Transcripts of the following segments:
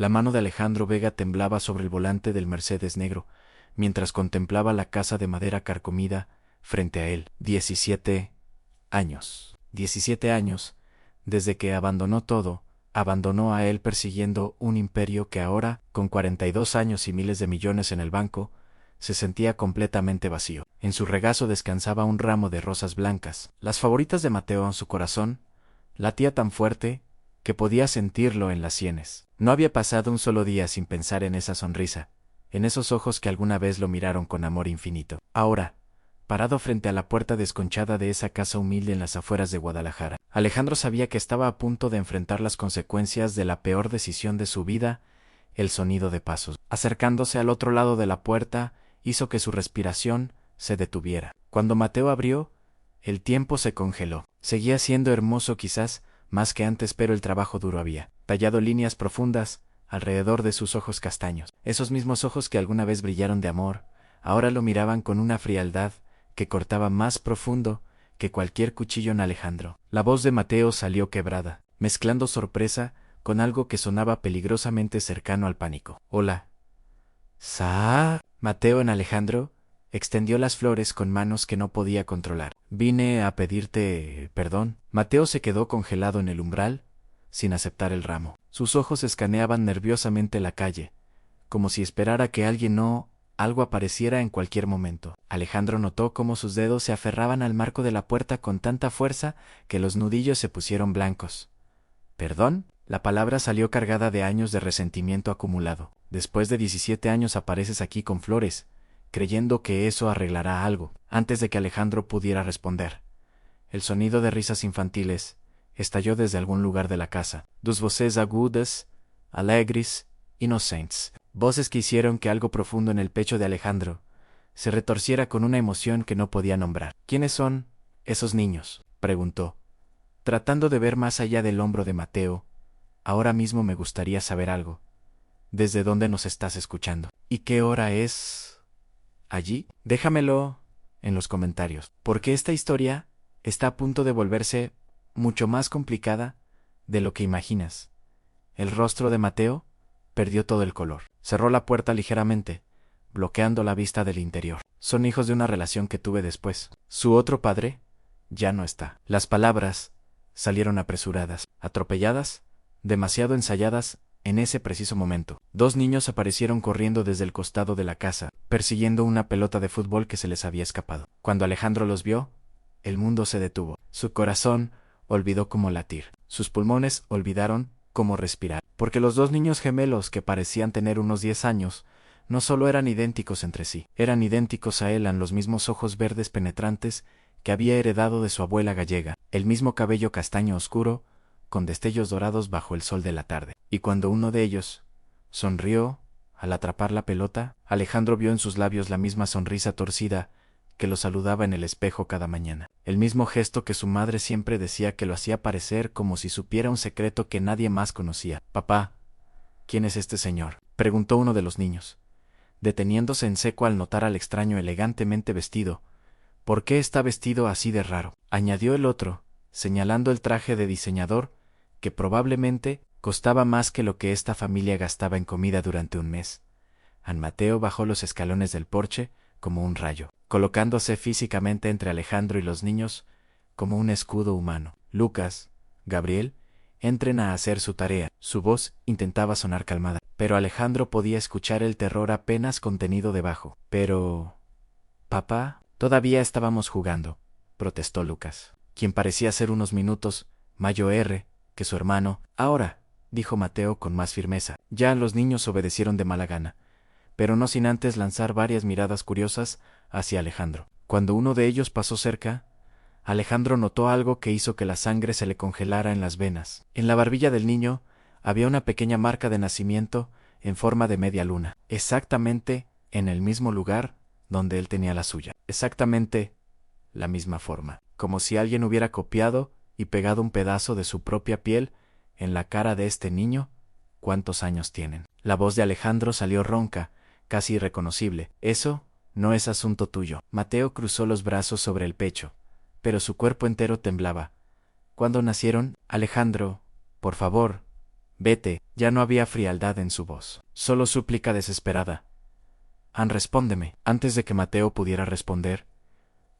La mano de Alejandro Vega temblaba sobre el volante del Mercedes negro, mientras contemplaba la casa de madera carcomida frente a él. 17 años. 17 años, desde que abandonó todo, abandonó a él persiguiendo un imperio que ahora, con 42 años y miles de millones en el banco, se sentía completamente vacío. En su regazo descansaba un ramo de rosas blancas, las favoritas de Mateo. En su corazón latía tan fuerte que podía sentirlo en las sienes. No había pasado un solo día sin pensar en esa sonrisa, en esos ojos que alguna vez lo miraron con amor infinito. Ahora, parado frente a la puerta desconchada de esa casa humilde en las afueras de Guadalajara, Alejandro sabía que estaba a punto de enfrentar las consecuencias de la peor decisión de su vida. El sonido de pasos, acercándose al otro lado de la puerta, hizo que su respiración se detuviera. Cuando Mateo abrió, el tiempo se congeló. Seguía siendo hermoso quizás más que antes, pero el trabajo duro había tallado líneas profundas alrededor de sus ojos castaños. Esos mismos ojos que alguna vez brillaron de amor, ahora lo miraban con una frialdad que cortaba más profundo que cualquier cuchillo en Alejandro. La voz de Mateo salió quebrada, mezclando sorpresa con algo que sonaba peligrosamente cercano al pánico. Hola. Mateo en Alejandro extendió las flores con manos que no podía controlar. Vine a pedirte perdón. Mateo se quedó congelado en el umbral, sin aceptar el ramo. Sus ojos escaneaban nerviosamente la calle, como si esperara que alguien o algo apareciera en cualquier momento. Alejandro notó cómo sus dedos se aferraban al marco de la puerta con tanta fuerza que los nudillos se pusieron blancos. ¿Perdón? La palabra salió cargada de años de resentimiento acumulado. Después de 17 años apareces aquí con flores, creyendo que eso arreglará algo. Antes de que Alejandro pudiera responder, el sonido de risas infantiles estalló desde algún lugar de la casa. Dos voces agudas, alegres, inocentes. Voces que hicieron que algo profundo en el pecho de Alejandro se retorciera con una emoción que no podía nombrar. ¿Quiénes son esos niños?, preguntó, tratando de ver más allá del hombro de Mateo. Ahora mismo me gustaría saber algo. ¿Desde dónde nos estás escuchando? ¿Y qué hora es allí? Déjamelo en los comentarios, porque esta historia está a punto de volverse mucho más complicada de lo que imaginas. El rostro de Mateo perdió todo el color. Cerró la puerta ligeramente, bloqueando la vista del interior. Son hijos de una relación que tuve después. Su otro padre ya no está. Las palabras salieron apresuradas, atropelladas, demasiado ensayadas en ese preciso momento. Dos niños aparecieron corriendo desde el costado de la casa, persiguiendo una pelota de fútbol que se les había escapado. Cuando Alejandro los vio, el mundo se detuvo. Su corazón olvidó cómo latir. Sus pulmones olvidaron cómo respirar. Porque los dos niños gemelos, que parecían tener unos 10 años, no solo eran idénticos entre sí, eran idénticos a él en los mismos ojos verdes penetrantes que había heredado de su abuela gallega, el mismo cabello castaño oscuro, con destellos dorados bajo el sol de la tarde. Y cuando uno de ellos sonrió al atrapar la pelota, Alejandro vio en sus labios la misma sonrisa torcida que lo saludaba en el espejo cada mañana. El mismo gesto que su madre siempre decía que lo hacía parecer como si supiera un secreto que nadie más conocía. «Papá, ¿quién es este señor?», preguntó uno de los niños, deteniéndose en seco al notar al extraño elegantemente vestido. «¿Por qué está vestido así de raro?», añadió el otro, señalando el traje de diseñador que probablemente costaba más que lo que esta familia gastaba en comida durante un mes. Mateo bajó los escalones del porche como un rayo, colocándose físicamente entre Alejandro y los niños como un escudo humano. «Lucas, Gabriel, entren a hacer su tarea». Su voz intentaba sonar calmada, pero Alejandro podía escuchar el terror apenas contenido debajo. «Pero... papá, todavía estábamos jugando», protestó Lucas, quien parecía ser unos minutos mayor que su hermano. «Ahora», dijo Mateo con más firmeza. Ya los niños obedecieron de mala gana, pero no sin antes lanzar varias miradas curiosas hacia Alejandro. Cuando uno de ellos pasó cerca, Alejandro notó algo que hizo que la sangre se le congelara en las venas. En la barbilla del niño había una pequeña marca de nacimiento en forma de media luna, exactamente en el mismo lugar donde él tenía la suya. Exactamente la misma forma, como si alguien hubiera copiado y pegado un pedazo de su propia piel en la cara de este niño. «¿Cuántos años tienen?». La voz de Alejandro salió ronca, casi irreconocible. «Eso no es asunto tuyo». Mateo cruzó los brazos sobre el pecho, pero su cuerpo entero temblaba. «¿Cuándo nacieron?». «Alejandro, por favor, Vete. Ya no había frialdad en su voz, solo súplica desesperada. Respóndeme. Antes de que Mateo pudiera responder,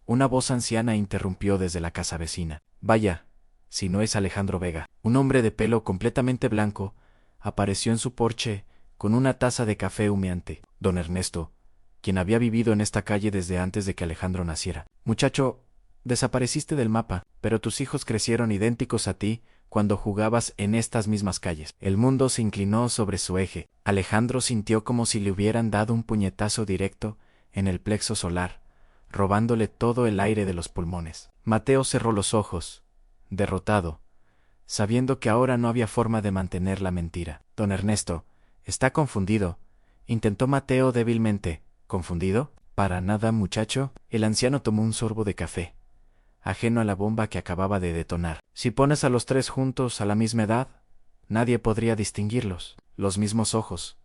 una voz anciana interrumpió desde la casa vecina. Vaya, si no es Alejandro Vega. Un hombre de pelo completamente blanco apareció en su porche con una taza de café humeante. Don Ernesto, quien había vivido en esta calle desde antes de que Alejandro naciera. Muchacho, desapareciste del mapa, pero tus hijos crecieron idénticos a ti cuando jugabas en estas mismas calles. El mundo se inclinó sobre su eje. Alejandro sintió como si le hubieran dado un puñetazo directo en el plexo solar, robándole todo el aire de los pulmones. Mateo cerró los ojos, derrotado, sabiendo que ahora no había forma de mantener la mentira. Don Ernesto, está confundido, intentó Mateo débilmente. ¿Confundido? Para nada, muchacho. El anciano tomó un sorbo de café, ajeno a la bomba que acababa de detonar. Si pones a los tres juntos a la misma edad, nadie podría distinguirlos. Los mismos ojos,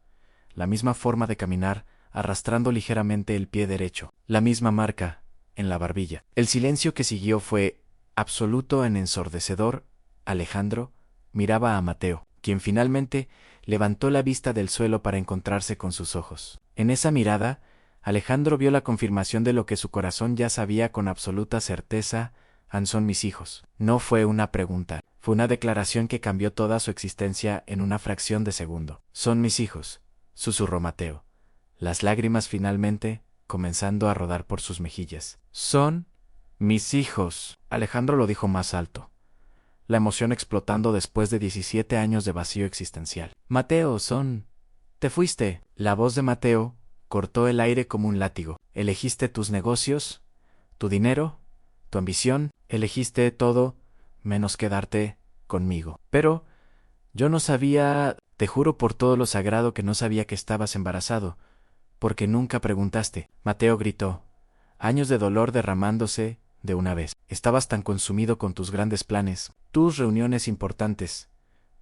la misma forma de caminar, arrastrando ligeramente el pie derecho, la misma marca en la barbilla. El silencio que siguió fue absoluto en ensordecedor. Alejandro miraba a Mateo, quien finalmente levantó la vista del suelo para encontrarse con sus ojos. En esa mirada, Alejandro vio la confirmación de lo que su corazón ya sabía con absoluta certeza: son mis hijos. No fue una pregunta, fue una declaración que cambió toda su existencia en una fracción de segundo. Son mis hijos, susurró Mateo, las lágrimas finalmente comenzando a rodar por sus mejillas. Son mis hijos. Alejandro lo dijo más alto, la emoción explotando después de 17 años de vacío existencial. Mateo, son... Te fuiste. La voz de Mateo cortó el aire como un látigo. Elegiste tus negocios, tu dinero, tu ambición, elegiste todo menos quedarte conmigo. Pero yo no sabía, te juro por todo lo sagrado que no sabía que estabas embarazado, porque nunca preguntaste. Mateo gritó, años de dolor derramándose de una vez. Estabas tan consumido con tus grandes planes, tus reuniones importantes,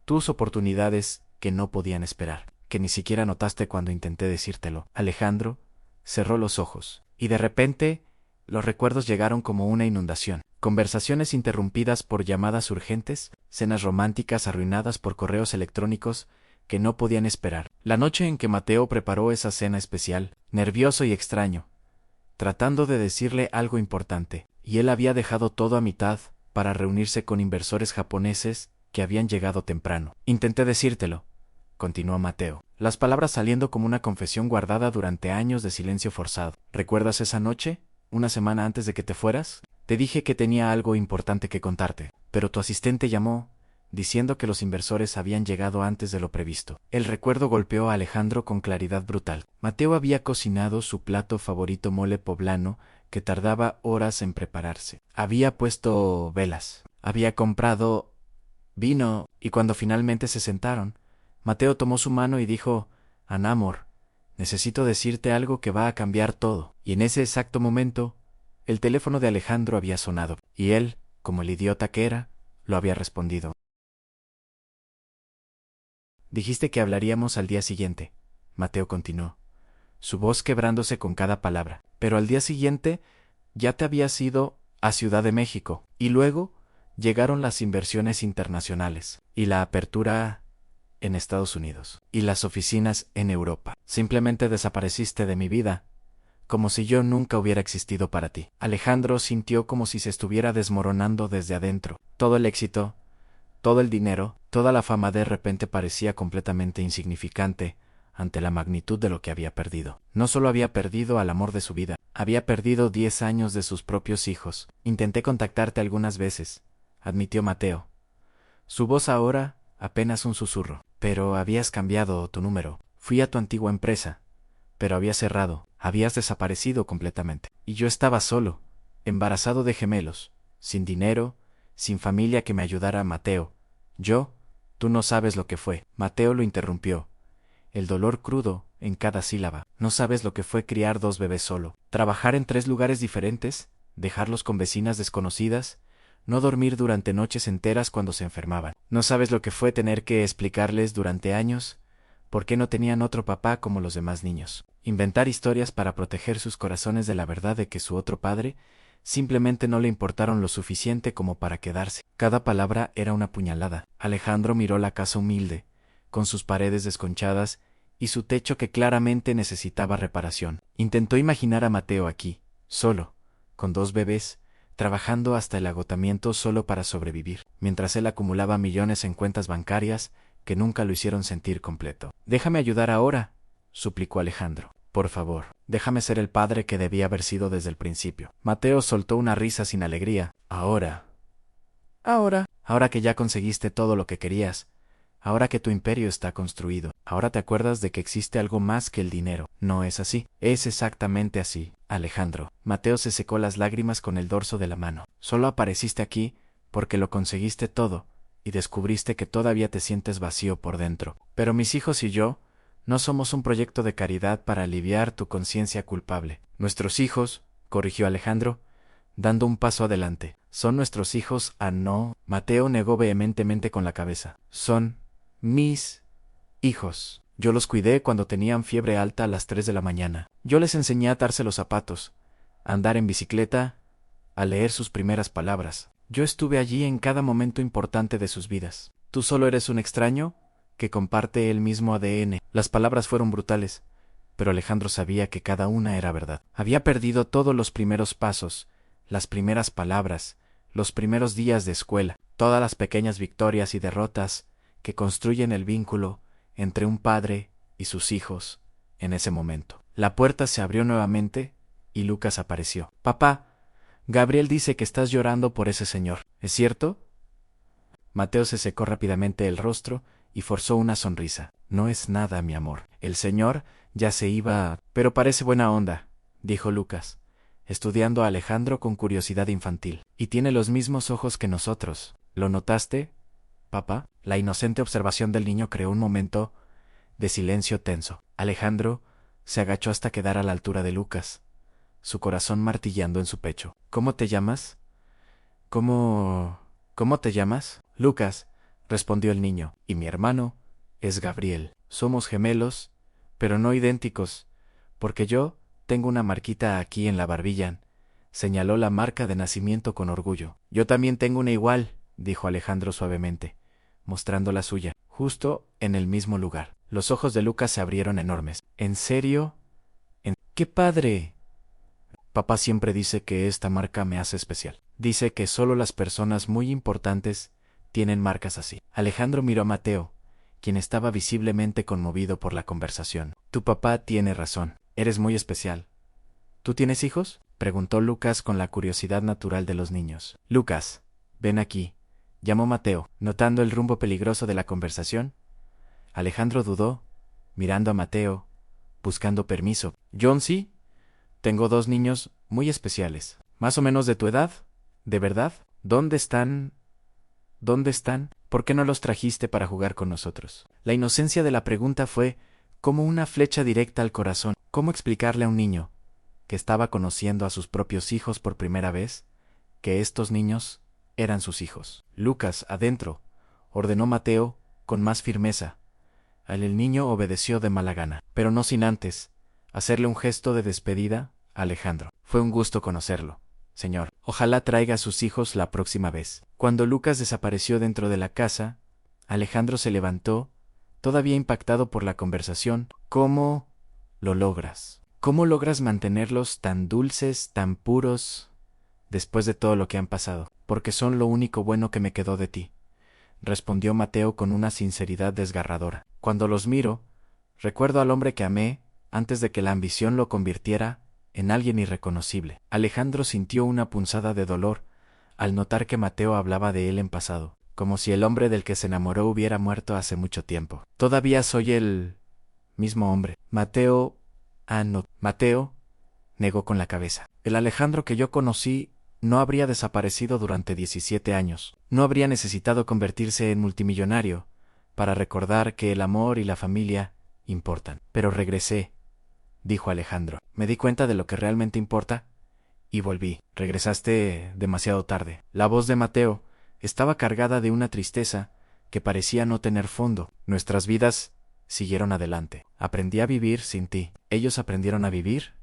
tus oportunidades que no podían esperar, que ni siquiera notaste cuando intenté decírtelo. Alejandro cerró los ojos, y de repente los recuerdos llegaron como una inundación. Conversaciones interrumpidas por llamadas urgentes, cenas románticas arruinadas por correos electrónicos que no podían esperar. La noche en que Mateo preparó esa cena especial, nervioso y extraño, tratando de decirle algo importante, y él había dejado todo a mitad para reunirse con inversores japoneses que habían llegado temprano. Intenté decírtelo, continuó Mateo, las palabras saliendo como una confesión guardada durante años de silencio forzado. ¿Recuerdas esa noche, una semana antes de que te fueras? Te dije que tenía algo importante que contarte, pero tu asistente llamó, diciendo que los inversores habían llegado antes de lo previsto. El recuerdo golpeó a Alejandro con claridad brutal. Mateo había cocinado su plato favorito, mole poblano, que tardaba horas en prepararse. Había puesto velas, había comprado vino, y cuando finalmente se sentaron, Mateo tomó su mano y dijo, Amor, necesito decirte algo que va a cambiar todo. Y en ese exacto momento, el teléfono de Alejandro había sonado, y él, como el idiota que era, lo había respondido. Dijiste que hablaríamos al día siguiente, Mateo continuó, su voz quebrándose con cada palabra. Pero al día siguiente ya te habías ido a Ciudad de México, y luego llegaron las inversiones internacionales, y la apertura en Estados Unidos, y las oficinas en Europa. Simplemente desapareciste de mi vida, como si yo nunca hubiera existido para ti. Alejandro sintió como si se estuviera desmoronando desde adentro. Todo el éxito, todo el dinero, toda la fama de repente parecía completamente insignificante ante la magnitud de lo que había perdido. No solo había perdido al amor de su vida, había perdido 10 años de sus propios hijos. Intenté contactarte algunas veces, admitió Mateo. Su voz ahora apenas un susurro. Pero habías cambiado tu número. Fui a tu antigua empresa, pero había cerrado, habías desaparecido completamente. Y yo estaba solo, embarazado de gemelos, sin dinero, sin familia que me ayudara. Mateo, tú no sabes lo que fue. Mateo lo interrumpió, el dolor crudo en cada sílaba. No sabes lo que fue criar 2 bebés solo, trabajar en 3 lugares diferentes, dejarlos con vecinas desconocidas, no dormir durante noches enteras cuando se enfermaban. No sabes lo que fue tener que explicarles durante años por qué no tenían otro papá como los demás niños. Inventar historias para proteger sus corazones de la verdad de que su otro padre simplemente no le importaron lo suficiente como para quedarse. Cada palabra era una puñalada. Alejandro miró la casa humilde, con sus paredes desconchadas y su techo que claramente necesitaba reparación. Intentó imaginar a Mateo aquí, solo, con 2 bebés, trabajando hasta el agotamiento solo para sobrevivir, mientras él acumulaba millones en cuentas bancarias que nunca lo hicieron sentir completo. «Déjame ayudar ahora», suplicó Alejandro. «Por favor, déjame ser el padre que debía haber sido desde el principio». Mateo soltó una risa sin alegría. Ahora que ya conseguiste todo lo que querías, ahora que tu imperio está construido, ahora te acuerdas de que existe algo más que el dinero. ¿No es así?» «Es exactamente así, Alejandro». Mateo se secó las lágrimas con el dorso de la mano. «Solo apareciste aquí porque lo conseguiste todo y descubriste que todavía te sientes vacío por dentro. Pero mis hijos y yo no somos un proyecto de caridad para aliviar tu conciencia culpable. Nuestros hijos», corrigió Alejandro, dando un paso adelante. «Son nuestros hijos, no». Mateo negó vehementemente con la cabeza. «Son mis hijos. Yo los cuidé cuando tenían fiebre alta a las 3 de la mañana. Yo les enseñé a atarse los zapatos, a andar en bicicleta, a leer sus primeras palabras. Yo estuve allí en cada momento importante de sus vidas. Tú solo eres un extraño que comparte el mismo ADN». Las palabras fueron brutales, pero Alejandro sabía que cada una era verdad. Había perdido todos los primeros pasos, las primeras palabras, los primeros días de escuela, todas las pequeñas victorias y derrotas que construyen el vínculo entre un padre y sus hijos en ese momento. La puerta se abrió nuevamente y Lucas apareció. «Papá, Gabriel dice que estás llorando por ese señor. ¿Es cierto?» Mateo se secó rápidamente el rostro y forzó una sonrisa. «No es nada, mi amor. El señor ya se iba. Pero parece buena onda», dijo Lucas, estudiando a Alejandro con curiosidad infantil. «Y tiene los mismos ojos que nosotros. ¿Lo notaste, papá?» La inocente observación del niño creó un momento de silencio tenso. Alejandro se agachó hasta quedar a la altura de Lucas, su corazón martillando en su pecho. «¿Cómo te llamas?» ¿Cómo te llamas?» «Lucas», respondió el niño. «Y mi hermano es Gabriel. Somos gemelos, pero no idénticos, porque yo tengo una marquita aquí en la barbilla», señaló la marca de nacimiento con orgullo. «Yo también tengo una igual», dijo Alejandro suavemente, mostrando la suya, justo en el mismo lugar. Los ojos de Lucas se abrieron enormes. «¿En serio? ¡Qué padre!» «Papá siempre dice que esta marca me hace especial. Dice que solo las personas muy importantes tienen marcas así». Alejandro miró a Mateo, quien estaba visiblemente conmovido por la conversación. «Tu papá tiene razón. Eres muy especial. ¿Tú tienes hijos?», preguntó Lucas con la curiosidad natural de los niños. «Lucas, ven aquí», llamó Mateo, notando el rumbo peligroso de la conversación. Alejandro dudó, mirando a Mateo, buscando permiso. «John, sí. Tengo 2 niños muy especiales. Más o menos de tu edad. ¿De verdad? ¿Dónde están? ¿Por qué no los trajiste para jugar con nosotros?». La inocencia de la pregunta fue como una flecha directa al corazón. ¿Cómo explicarle a un niño que estaba conociendo a sus propios hijos por primera vez que estos niños eran sus hijos? «Lucas, adentro», ordenó Mateo con más firmeza. El niño obedeció de mala gana, pero no sin antes hacerle un gesto de despedida a Alejandro. «Fue un gusto conocerlo, señor. Ojalá traiga a sus hijos la próxima vez». Cuando Lucas desapareció dentro de la casa, Alejandro se levantó, todavía impactado por la conversación. «¿Cómo lo logras? ¿Cómo logras mantenerlos tan dulces, tan puros, después de todo lo que han pasado?» «Porque son lo único bueno que me quedó de ti», respondió Mateo con una sinceridad desgarradora. «Cuando los miro, recuerdo al hombre que amé antes de que la ambición lo convirtiera en alguien irreconocible». Alejandro sintió una punzada de dolor al notar que Mateo hablaba de él en pasado, como si el hombre del que se enamoró hubiera muerto hace mucho tiempo. «Todavía soy el mismo hombre». Mateo negó con la cabeza. «El Alejandro que yo conocí no habría desaparecido durante 17 años. No habría necesitado convertirse en multimillonario para recordar que el amor y la familia importan. Pero regresé», dijo Alejandro. «Me di cuenta de lo que realmente importa y volví». «Regresaste demasiado tarde». La voz de Mateo estaba cargada de una tristeza que parecía no tener fondo. «Nuestras vidas siguieron adelante. Aprendí a vivir sin ti. Ellos aprendieron a vivir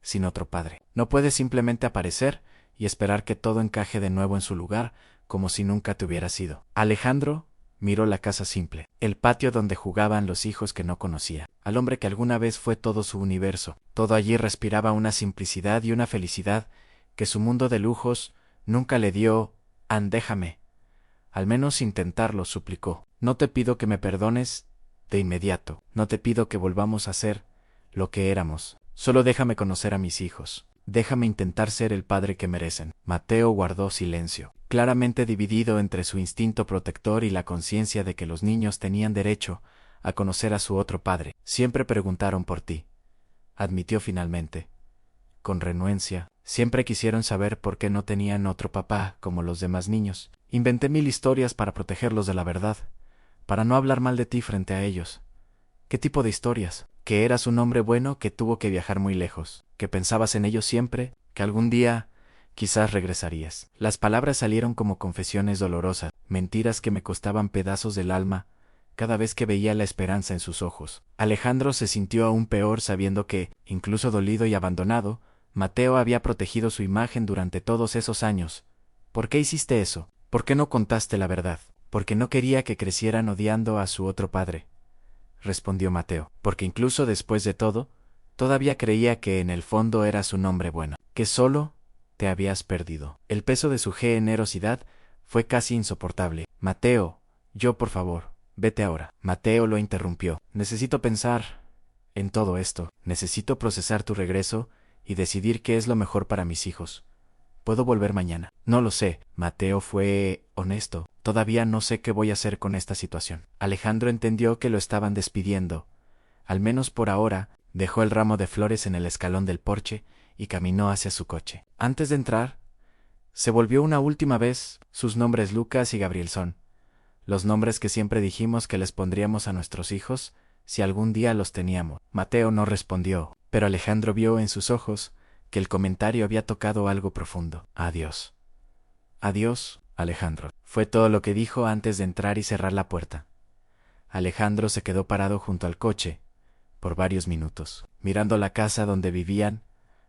sin otro padre. No puedes simplemente aparecer y esperar que todo encaje de nuevo en su lugar como si nunca te hubieras ido». Alejandro Miró la casa simple, el patio donde jugaban los hijos que no conocía, al hombre que alguna vez fue todo su universo. Todo allí respiraba una simplicidad y una felicidad que su mundo de lujos nunca le dio. Déjame, al menos intentarlo, suplicó. No te pido que me perdones de inmediato, no te pido que volvamos a ser lo que éramos. Solo déjame conocer a mis hijos. Déjame intentar ser el padre que merecen. Mateo guardó silencio, claramente dividido entre su instinto protector y la conciencia de que los niños tenían derecho a conocer a su otro padre. Siempre preguntaron por ti, admitió finalmente, con renuencia. Siempre quisieron saber por qué no tenían otro papá como los demás niños. Inventé 1000 historias para protegerlos de la verdad, para no hablar mal de ti frente a ellos. ¿Qué tipo de historias? Que eras un hombre bueno que tuvo que viajar muy lejos, que pensabas en ellos siempre, que algún día quizás regresarías. Las palabras salieron como confesiones dolorosas, mentiras que me costaban pedazos del alma cada vez que veía la esperanza en sus ojos. Alejandro se sintió aún peor sabiendo que, incluso dolido y abandonado, Mateo había protegido su imagen durante todos esos años. ¿Por qué hiciste eso? ¿Por qué no contaste la verdad? Porque no quería que crecieran odiando a su otro padre, respondió Mateo, porque incluso después de todo, todavía creía que en el fondo eras un hombre bueno, que solo te habías perdido. El peso de su generosidad fue casi insoportable. Mateo, por favor, vete ahora. Mateo lo interrumpió. Necesito pensar en todo esto. Necesito procesar tu regreso y decidir qué es lo mejor para mis hijos. ¿Puedo volver mañana? No lo sé. Mateo fue honesto. Todavía no sé qué voy a hacer con esta situación. Alejandro entendió que lo estaban despidiendo. Al menos por ahora, dejó el ramo de flores en el escalón del porche y caminó hacia su coche. Antes de entrar, se volvió una última vez. Sus nombres Lucas y Gabriel son los nombres que siempre dijimos que les pondríamos a nuestros hijos si algún día los teníamos. Mateo no respondió, pero Alejandro vio en sus ojos que el comentario había tocado algo profundo. Adiós. Adiós, Alejandro. Fue todo lo que dijo antes de entrar y cerrar la puerta. Alejandro se quedó parado junto al coche por varios minutos, mirando la casa donde vivían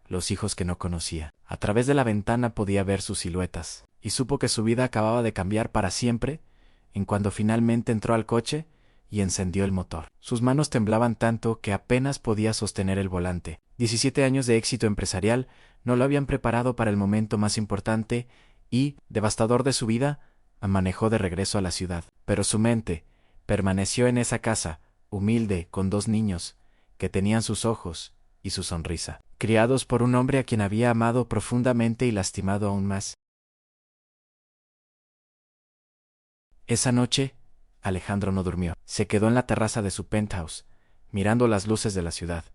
los hijos que no conocía. A través de la ventana podía ver sus siluetas, y supo que su vida acababa de cambiar para siempre en cuando finalmente entró al coche y encendió el motor. Sus manos temblaban tanto que apenas podía sostener el volante. 17 años de éxito empresarial no lo habían preparado para el momento más importante y, devastador de su vida, manejó de regreso a la ciudad. Pero su mente permaneció en esa casa, humilde, con 2 niños, que tenían sus ojos y su sonrisa, criados por un hombre a quien había amado profundamente y lastimado aún más. Esa noche, Alejandro no durmió. Se quedó en la terraza de su penthouse, mirando las luces de la ciudad,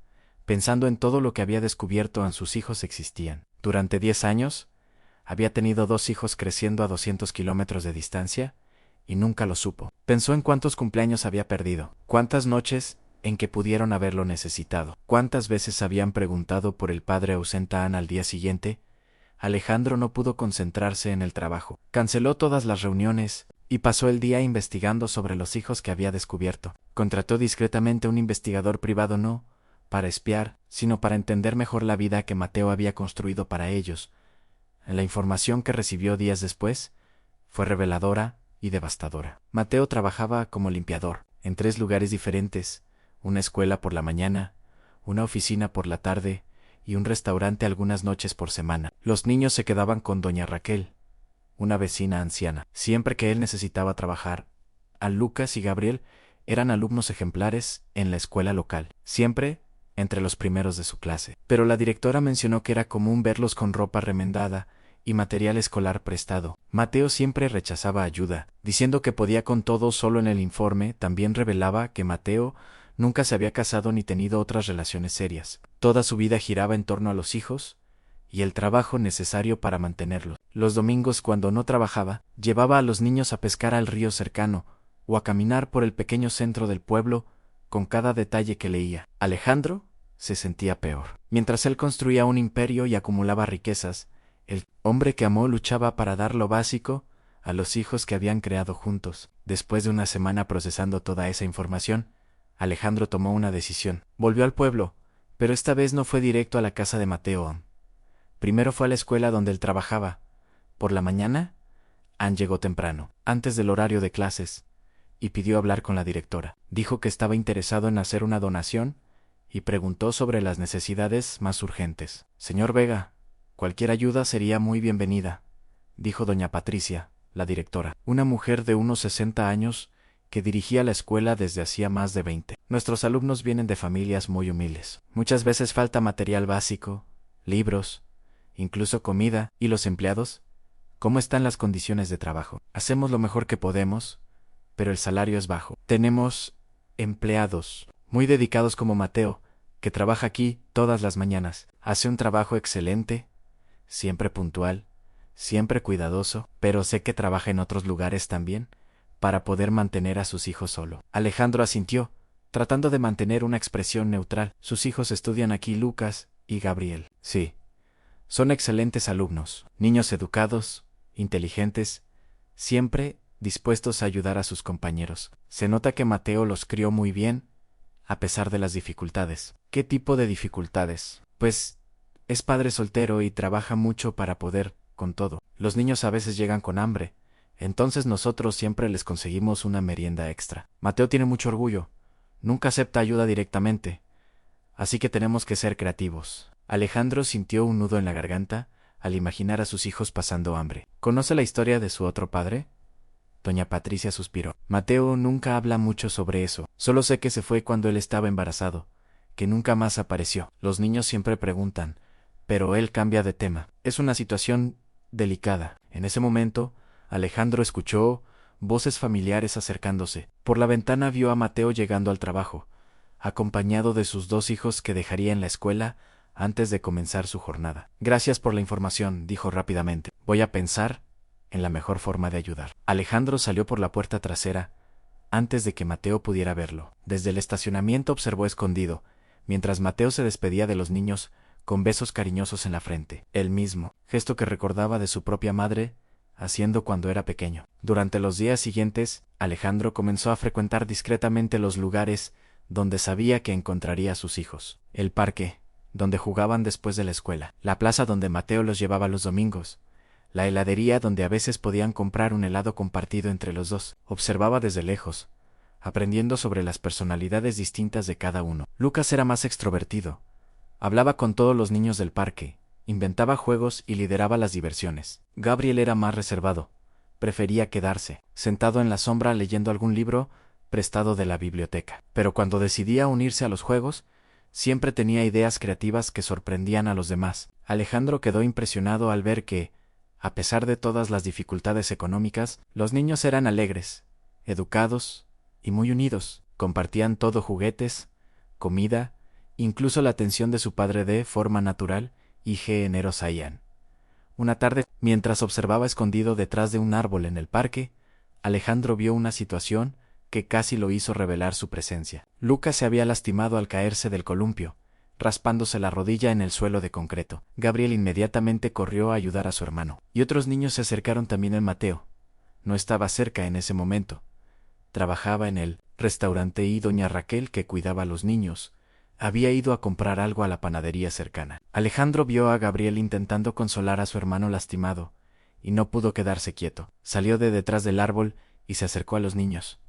pensando en todo lo que había descubierto en sus hijos existían. Durante 10 años, había tenido 2 hijos creciendo a 200 kilómetros de distancia, y nunca lo supo. Pensó en cuántos cumpleaños había perdido, cuántas noches en que pudieron haberlo necesitado, cuántas veces habían preguntado por el padre ausente al día siguiente. Alejandro no pudo concentrarse en el trabajo. Canceló todas las reuniones y pasó el día investigando sobre los hijos que había descubierto. Contrató discretamente a un investigador privado no para espiar, sino para entender mejor la vida que Mateo había construido para ellos. La información que recibió días después fue reveladora y devastadora. Mateo trabajaba como limpiador en 3 lugares diferentes, una escuela por la mañana, una oficina por la tarde y un restaurante algunas noches por semana. Los niños se quedaban con doña Raquel, una vecina anciana. Siempre que él necesitaba trabajar, Lucas y Gabriel eran alumnos ejemplares en la escuela local, siempre entre los primeros de su clase. Pero la directora mencionó que era común verlos con ropa remendada y material escolar prestado. Mateo siempre rechazaba ayuda, diciendo que podía con todo. Solo en el informe también revelaba que Mateo nunca se había casado ni tenido otras relaciones serias. Toda su vida giraba en torno a los hijos y el trabajo necesario para mantenerlos. Los domingos, cuando no trabajaba, llevaba a los niños a pescar al río cercano o a caminar por el pequeño centro del pueblo con cada detalle que leía. Alejandro se sentía peor. Mientras él construía un imperio y acumulaba riquezas, el hombre que amó luchaba para dar lo básico a los hijos que habían creado juntos. Después de una semana procesando toda esa información, Alejandro tomó una decisión. Volvió al pueblo, pero esta vez no fue directo a la casa de Mateo. Primero fue a la escuela donde él trabajaba. Por la mañana, llegó temprano, antes del horario de clases. y pidió hablar con la directora. Dijo que estaba interesado en hacer una donación y preguntó sobre las necesidades más urgentes. Señor Vega, cualquier ayuda sería muy bienvenida, dijo doña Patricia, la directora, una mujer de unos 60 años que dirigía la escuela desde hacía más de 20. Nuestros alumnos vienen de familias muy humildes. Muchas veces falta material básico, libros, incluso comida. ¿Y los empleados? ¿Cómo están las condiciones de trabajo? Hacemos lo mejor que podemos, pero el salario es bajo. Tenemos empleados muy dedicados como Mateo, que trabaja aquí todas las mañanas. Hace un trabajo excelente, siempre puntual, siempre cuidadoso, pero sé que trabaja en otros lugares también, para poder mantener a sus hijos solo. Alejandro asintió, tratando de mantener una expresión neutral. Sus hijos estudian aquí, Lucas y Gabriel. Sí, son excelentes alumnos, niños educados, inteligentes, siempre dispuestos a ayudar a sus compañeros. Se nota que Mateo los crió muy bien, a pesar de las dificultades. ¿Qué tipo de dificultades? Pues es padre soltero y trabaja mucho para poder con todo. Los niños a veces llegan con hambre, entonces nosotros siempre les conseguimos una merienda extra. Mateo tiene mucho orgullo, nunca acepta ayuda directamente, así que tenemos que ser creativos. Alejandro sintió un nudo en la garganta al imaginar a sus hijos pasando hambre. ¿Conoce la historia de su otro padre? Doña Patricia suspiró. Mateo nunca habla mucho sobre eso. Solo sé que se fue cuando él estaba embarazado, que nunca más apareció. Los niños siempre preguntan, pero él cambia de tema. Es una situación delicada. En ese momento, Alejandro escuchó voces familiares acercándose. Por la ventana vio a Mateo llegando al trabajo, acompañado de sus 2 hijos que dejaría en la escuela antes de comenzar su jornada. Gracias por la información, dijo rápidamente. Voy a pensar en la mejor forma de ayudar. Alejandro salió por la puerta trasera antes de que Mateo pudiera verlo. Desde el estacionamiento observó escondido, mientras Mateo se despedía de los niños con besos cariñosos en la frente. El mismo gesto que recordaba de su propia madre haciendo cuando era pequeño. Durante los días siguientes, Alejandro comenzó a frecuentar discretamente los lugares donde sabía que encontraría a sus hijos. El parque, donde jugaban después de la escuela. La plaza donde Mateo los llevaba los domingos. La heladería donde a veces podían comprar un helado compartido entre los dos. Observaba desde lejos, aprendiendo sobre las personalidades distintas de cada uno. Lucas era más extrovertido. Hablaba con todos los niños del parque, inventaba juegos y lideraba las diversiones. Gabriel era más reservado. Prefería quedarse, sentado en la sombra leyendo algún libro prestado de la biblioteca. Pero cuando decidía unirse a los juegos, siempre tenía ideas creativas que sorprendían a los demás. Alejandro quedó impresionado al ver que, a pesar de todas las dificultades económicas, los niños eran alegres, educados y muy unidos. Compartían todo: juguetes, comida, incluso la atención de su padre de forma natural y generosa. Una tarde, mientras observaba escondido detrás de un árbol en el parque, Alejandro vio una situación que casi lo hizo revelar su presencia. Lucas se había lastimado al caerse del columpio, raspándose la rodilla en el suelo de concreto. Gabriel inmediatamente corrió a ayudar a su hermano. Y otros niños se acercaron también a Mateo. No estaba cerca en ese momento. Trabajaba en el restaurante y doña Raquel, que cuidaba a los niños, había ido a comprar algo a la panadería cercana. Alejandro vio a Gabriel intentando consolar a su hermano lastimado, y no pudo quedarse quieto. Salió de detrás del árbol y se acercó a los niños.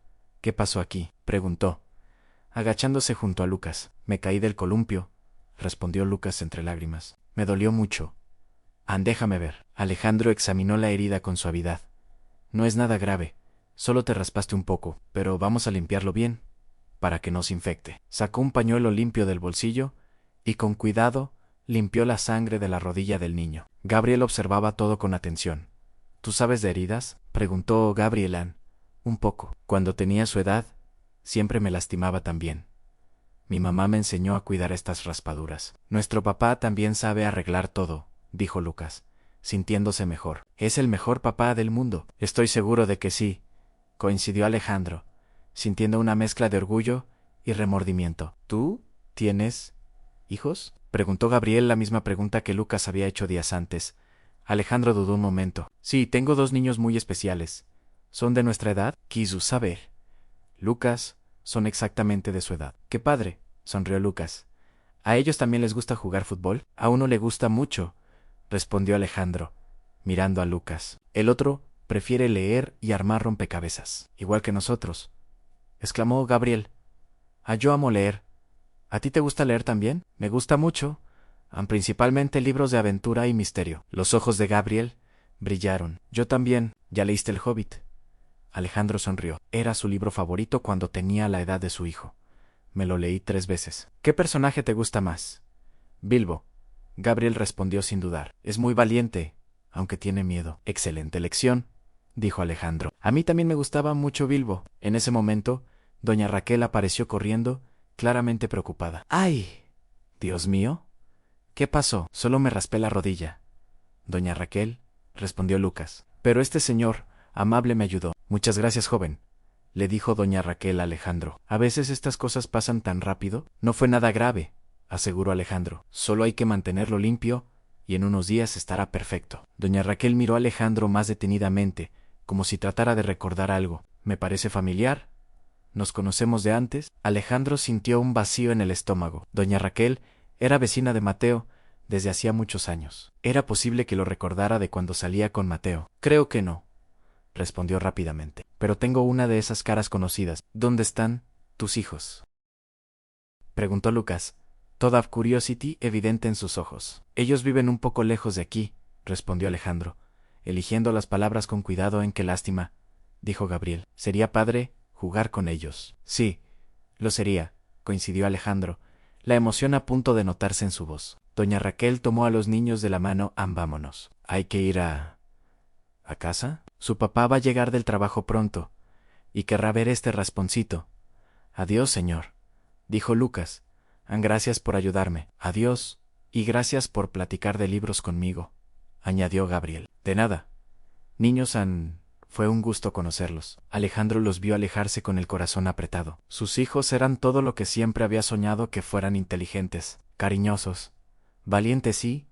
¿Qué pasó aquí?, preguntó, agachándose junto a Lucas. Me caí del columpio, respondió Lucas entre lágrimas. Me dolió mucho. Déjame ver. Alejandro examinó la herida con suavidad. No es nada grave, solo te raspaste un poco, pero vamos a limpiarlo bien, para que no se infecte. Sacó un pañuelo limpio del bolsillo y con cuidado limpió la sangre de la rodilla del niño. Gabriel observaba todo con atención. ¿Tú sabes de heridas?, preguntó Gabrielan. Un poco. Cuando tenía su edad, siempre me lastimaba también. Mi mamá me enseñó a cuidar estas raspaduras. Nuestro papá también sabe arreglar todo, dijo Lucas, sintiéndose mejor. Es el mejor papá del mundo. Estoy seguro de que sí, coincidió Alejandro, sintiendo una mezcla de orgullo y remordimiento. ¿Tú tienes hijos?, preguntó Gabriel, la misma pregunta que Lucas había hecho días antes. Alejandro dudó un momento. Sí, tengo 2 niños muy especiales. ¿Son de nuestra edad?, quiso saber. Lucas, son exactamente de su edad. ¡Qué padre!, sonrió Lucas. ¿A ellos también les gusta jugar fútbol? A uno le gusta mucho, respondió Alejandro, mirando a Lucas. El otro prefiere leer y armar rompecabezas, igual que nosotros, exclamó Gabriel. Yo amo leer. ¿A ti te gusta leer también? Me gusta mucho, principalmente libros de aventura y misterio. Los ojos de Gabriel brillaron. Yo también. ¿Ya leíste El Hobbit? Alejandro sonrió. Era su libro favorito cuando tenía la edad de su hijo. Me lo leí 3 veces. ¿Qué personaje te gusta más? Bilbo. Gabriel respondió sin dudar. Es muy valiente, aunque tiene miedo. Excelente elección, dijo Alejandro. A mí también me gustaba mucho Bilbo. En ese momento, doña Raquel apareció corriendo, claramente preocupada. ¡Ay! Dios mío. ¿Qué pasó? Solo me raspé la rodilla. Doña Raquel, respondió Lucas. Pero este señor, amable, me ayudó. Muchas gracias, joven, le dijo doña Raquel a Alejandro. A veces estas cosas pasan tan rápido. No fue nada grave, aseguró Alejandro. Solo hay que mantenerlo limpio y en unos días estará perfecto. Doña Raquel miró a Alejandro más detenidamente, como si tratara de recordar algo. ¿Me parece familiar? ¿Nos conocemos de antes? Alejandro sintió un vacío en el estómago. Doña Raquel era vecina de Mateo desde hacía muchos años. ¿Era posible que lo recordara de cuando salía con Mateo? Creo que no, respondió rápidamente. Pero tengo una de esas caras conocidas. ¿Dónde están tus hijos? Preguntó Lucas, toda curiosity evidente en sus ojos. Ellos viven un poco lejos de aquí, respondió Alejandro, eligiendo las palabras con cuidado. En qué lástima, dijo Gabriel. Sería padre jugar con ellos. Sí, lo sería, coincidió Alejandro, la emoción a punto de notarse en su voz. Doña Raquel tomó a los niños de la mano. Vámonos. ¿Hay que ir a casa? Su papá va a llegar del trabajo pronto, y querrá ver este rasponcito. Adiós, señor, dijo Lucas. Gracias por ayudarme. Adiós, y gracias por platicar de libros conmigo, añadió Gabriel. De nada. Niños, fue un gusto conocerlos. Alejandro los vio alejarse con el corazón apretado. Sus hijos eran todo lo que siempre había soñado que fueran: inteligentes, cariñosos, valientes. Sí,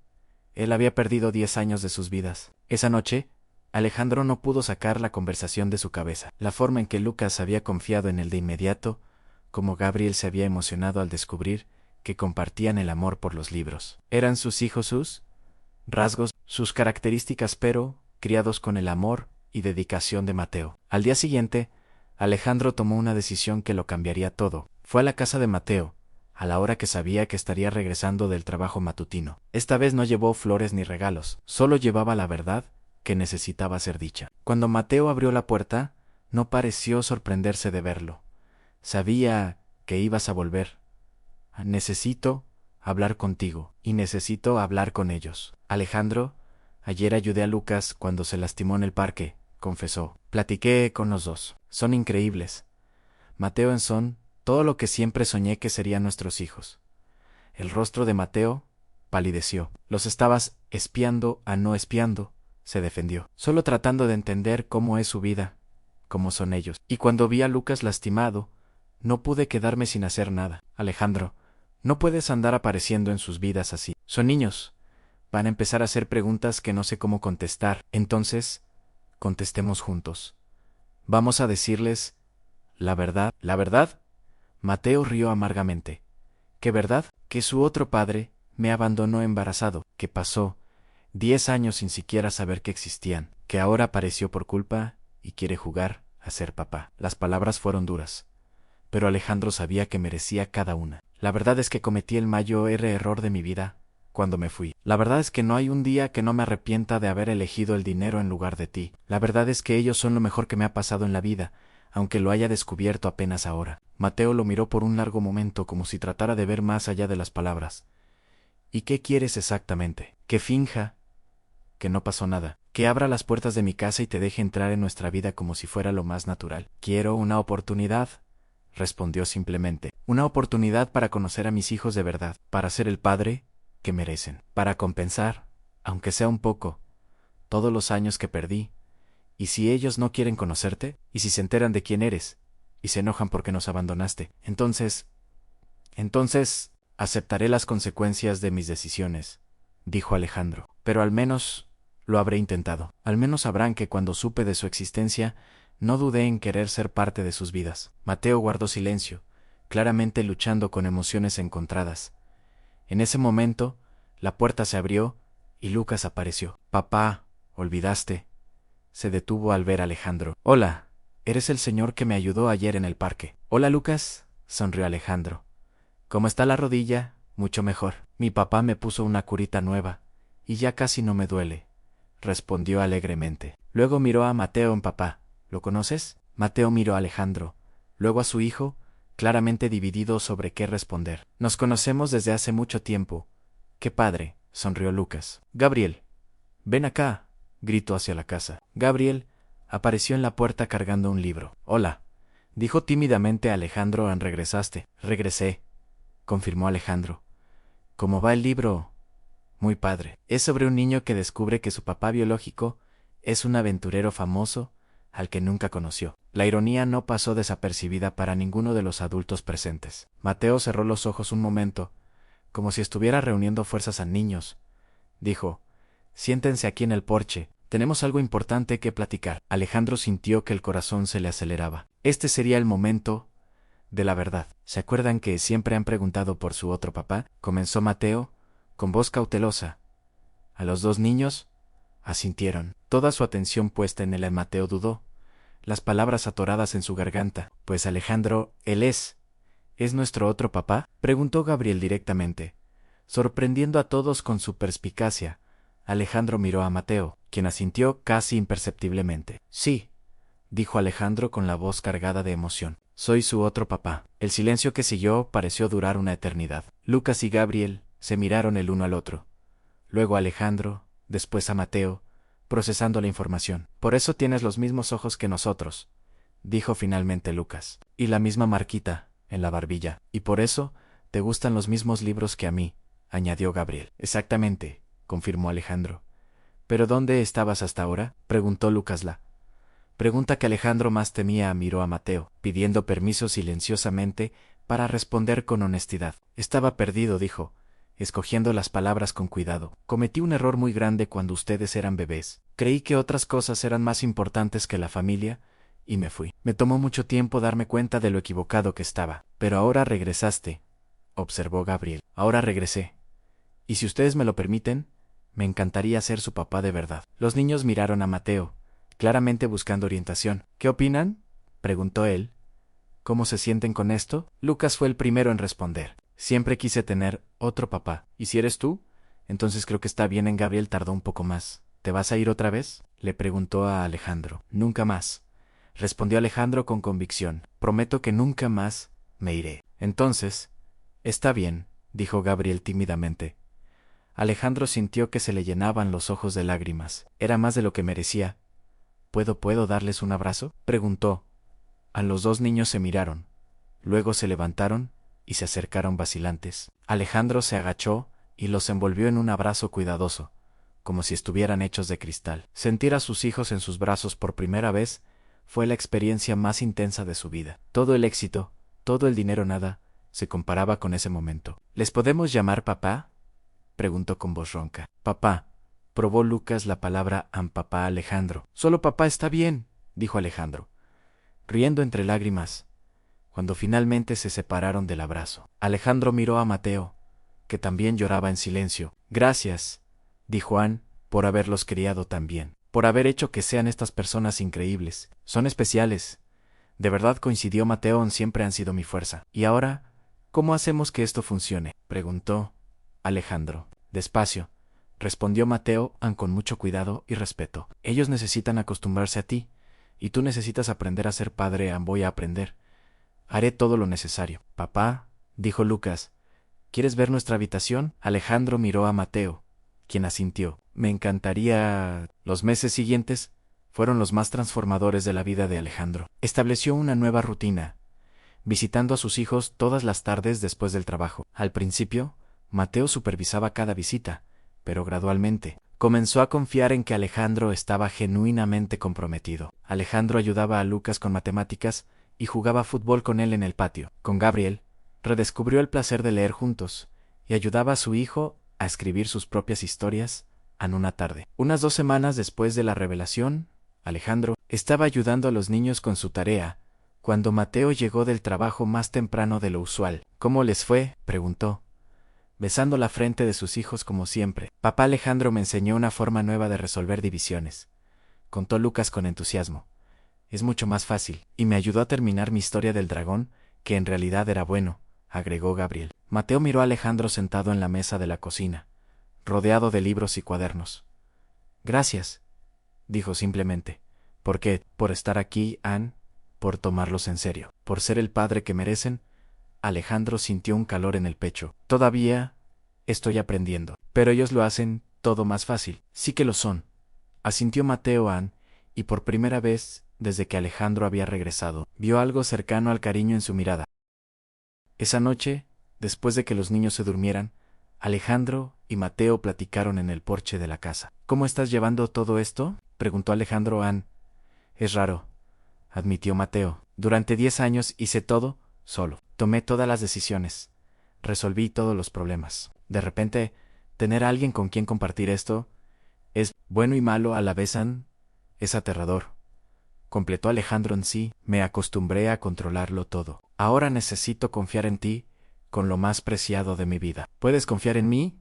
él había perdido 10 años de sus vidas. Esa noche, Alejandro no pudo sacar la conversación de su cabeza. La forma en que Lucas había confiado en él de inmediato, como Gabriel se había emocionado al descubrir que compartían el amor por los libros. Eran sus hijos, sus rasgos, sus características, pero criados con el amor y dedicación de Mateo. Al día siguiente, Alejandro tomó una decisión que lo cambiaría todo. Fue a la casa de Mateo, a la hora que sabía que estaría regresando del trabajo matutino. Esta vez no llevó flores ni regalos, solo llevaba la verdad que necesitaba ser dicha. Cuando Mateo abrió la puerta, no pareció sorprenderse de verlo. Sabía que ibas a volver. Necesito hablar contigo, y necesito hablar con ellos. Alejandro, ayer ayudé a Lucas cuando se lastimó en el parque, confesó. Platiqué con los dos. Son increíbles. Mateo son todo lo que siempre soñé que serían nuestros hijos. El rostro de Mateo palideció. ¿Los estabas espiando no espiando?, se defendió. Solo tratando de entender cómo es su vida, cómo son ellos. Y cuando vi a Lucas lastimado, no pude quedarme sin hacer nada. Alejandro, no puedes andar apareciendo en sus vidas así. Son niños. Van a empezar a hacer preguntas que no sé cómo contestar. Entonces, contestemos juntos. Vamos a decirles la verdad. ¿La verdad? Mateo rió amargamente. ¿Qué verdad? Que su otro padre me abandonó embarazado, que pasó 10 años sin siquiera saber que existían, que ahora apareció por culpa y quiere jugar a ser papá. Las palabras fueron duras, pero Alejandro sabía que merecía cada una. La verdad es que cometí el mayor error de mi vida cuando me fui. La verdad es que no hay un día que no me arrepienta de haber elegido el dinero en lugar de ti. La verdad es que ellos son lo mejor que me ha pasado en la vida, aunque lo haya descubierto apenas ahora. Mateo lo miró por un largo momento, como si tratara de ver más allá de las palabras. ¿Y qué quieres exactamente? Que finja que no pasó nada, que abra las puertas de mi casa y te deje entrar en nuestra vida como si fuera lo más natural. Quiero una oportunidad, respondió simplemente. Una oportunidad para conocer a mis hijos de verdad, para ser el padre que merecen, para compensar, aunque sea un poco, todos los años que perdí. ¿Y si ellos no quieren conocerte? ¿Y si se enteran de quién eres? ¿Y se enojan porque nos abandonaste? Entonces, aceptaré las consecuencias de mis decisiones, dijo Alejandro. Pero al menos lo habré intentado. Al menos sabrán que cuando supe de su existencia, no dudé en querer ser parte de sus vidas. Mateo guardó silencio, claramente luchando con emociones encontradas. En ese momento, la puerta se abrió y Lucas apareció. Papá, olvidaste. Se detuvo al ver a Alejandro. Hola, eres el señor que me ayudó ayer en el parque. Hola Lucas, sonrió Alejandro. ¿Cómo está la rodilla? Mucho mejor. Mi papá me puso una curita nueva, y ya casi no me duele, respondió alegremente. Luego miró a Mateo en papá. ¿Lo conoces? Mateo miró a Alejandro, luego a su hijo, claramente dividido sobre qué responder. Nos conocemos desde hace mucho tiempo. ¡Qué padre!, sonrió Lucas. Gabriel, ven acá, gritó hacia la casa. Gabriel apareció en la puerta cargando un libro. Hola, dijo tímidamente Alejandro. ¿Regresaste? Regresé, confirmó Alejandro. ¿Cómo va el libro? Muy padre. Es sobre un niño que descubre que su papá biológico es un aventurero famoso al que nunca conoció. La ironía no pasó desapercibida para ninguno de los adultos presentes. Mateo cerró los ojos un momento, como si estuviera reuniendo fuerzas a niños. Dijo: siéntense aquí en el porche, tenemos algo importante que platicar. Alejandro sintió que el corazón se le aceleraba. Este sería el momento de la verdad. ¿Se acuerdan que siempre han preguntado por su otro papá? Comenzó Mateo, con voz cautelosa. A los dos niños asintieron, toda su atención puesta en él. Mateo dudó, las palabras atoradas en su garganta. Pues Alejandro, él ¿es nuestro otro papá? Preguntó Gabriel directamente, sorprendiendo a todos con su perspicacia. Alejandro miró a Mateo, quien asintió casi imperceptiblemente. Sí, dijo Alejandro con la voz cargada de emoción. Soy su otro papá. El silencio que siguió pareció durar una eternidad. Lucas y Gabriel se miraron el uno al otro. Luego a Alejandro, después a Mateo, procesando la información. Por eso tienes los mismos ojos que nosotros, dijo finalmente Lucas. Y la misma marquita en la barbilla. Y por eso te gustan los mismos libros que a mí, añadió Gabriel. Exactamente, confirmó Alejandro. ¿Pero dónde estabas hasta ahora?, preguntó Lucas. La pregunta que Alejandro más temía. Miró a Mateo, pidiendo permiso silenciosamente para responder con honestidad. Estaba perdido, dijo, escogiendo las palabras con cuidado. Cometí un error muy grande cuando ustedes eran bebés. Creí que otras cosas eran más importantes que la familia, y me fui. Me tomó mucho tiempo darme cuenta de lo equivocado que estaba. Pero ahora regresaste, observó Gabriel. Ahora regresé. Y si ustedes me lo permiten, me encantaría ser su papá de verdad. Los niños miraron a Mateo, claramente buscando orientación. ¿Qué opinan?, preguntó él. ¿Cómo se sienten con esto? Lucas fue el primero en responder. Siempre quise tener otro papá. ¿Y si eres tú? Entonces creo que está bien. Gabriel tardó un poco más. ¿Te vas a ir otra vez?, le preguntó a Alejandro. Nunca más, respondió Alejandro con convicción. Prometo que nunca más me iré. Entonces, está bien, dijo Gabriel tímidamente. Alejandro sintió que se le llenaban los ojos de lágrimas. Era más de lo que merecía. ¿Puedo darles un abrazo?, preguntó. A los dos niños se miraron. Luego se levantaron y se acercaron vacilantes. Alejandro se agachó y los envolvió en un abrazo cuidadoso, como si estuvieran hechos de cristal. Sentir a sus hijos en sus brazos por primera vez fue la experiencia más intensa de su vida. Todo el éxito, todo el dinero, nada se comparaba con ese momento. ¿Les podemos llamar papá?, preguntó con voz ronca. Papá, probó Lucas la palabra papá. Alejandro. Solo papá está bien, dijo Alejandro, riendo entre lágrimas, cuando finalmente se separaron del abrazo. Alejandro miró a Mateo, que también lloraba en silencio. Gracias, dijo Ann, por haberlos criado tan bien, por haber hecho que sean estas personas increíbles. Son especiales. De verdad, coincidió Mateo. Siempre han sido mi fuerza. ¿Y ahora, cómo hacemos que esto funcione?, preguntó Alejandro. Despacio, respondió Mateo con mucho cuidado y respeto. Ellos necesitan acostumbrarse a ti, y tú necesitas aprender a ser padre. Voy a aprender. Haré todo lo necesario. Papá, dijo Lucas, ¿quieres ver nuestra habitación? Alejandro miró a Mateo, quien asintió. Me encantaría. Los meses siguientes fueron los más transformadores de la vida de Alejandro. Estableció una nueva rutina, visitando a sus hijos todas las tardes después del trabajo. Al principio, Mateo supervisaba cada visita, pero gradualmente comenzó a confiar en que Alejandro estaba genuinamente comprometido. Alejandro ayudaba a Lucas con matemáticas y jugaba fútbol con él en el patio. Con Gabriel, redescubrió el placer de leer juntos y ayudaba a su hijo a escribir sus propias historias en una tarde. Unas 2 semanas después de la revelación, Alejandro estaba ayudando a los niños con su tarea cuando Mateo llegó del trabajo más temprano de lo usual. ¿Cómo les fue?, preguntó, besando la frente de sus hijos como siempre. Papá Alejandro me enseñó una forma nueva de resolver divisiones, contó Lucas con entusiasmo. Es mucho más fácil, y me ayudó a terminar mi historia del dragón que en realidad era bueno, agregó Gabriel. Mateo miró a Alejandro sentado en la mesa de la cocina, rodeado de libros y cuadernos. Gracias, dijo simplemente. ¿Por qué? Por estar aquí, Anne, por tomarlos en serio, por ser el padre que merecen. Alejandro sintió un calor en el pecho. Todavía estoy aprendiendo, pero ellos lo hacen todo más fácil. Sí que lo son, asintió Mateo Anne, y por primera vez, desde que Alejandro había regresado, vio algo cercano al cariño en su mirada. Esa noche, después de que los niños se durmieran, Alejandro y Mateo platicaron en el porche de la casa. ¿Cómo estás llevando todo esto?, preguntó Alejandro a Anne. Es raro, admitió Mateo. Durante 10 años hice todo solo. Tomé todas las decisiones. Resolví todos los problemas. De repente, tener a alguien con quien compartir esto es bueno y malo a la vez, Anne. Es aterrador. Completó Alejandro en sí. Me acostumbré a controlarlo todo. Ahora necesito confiar en ti con lo más preciado de mi vida. ¿Puedes confiar en mí,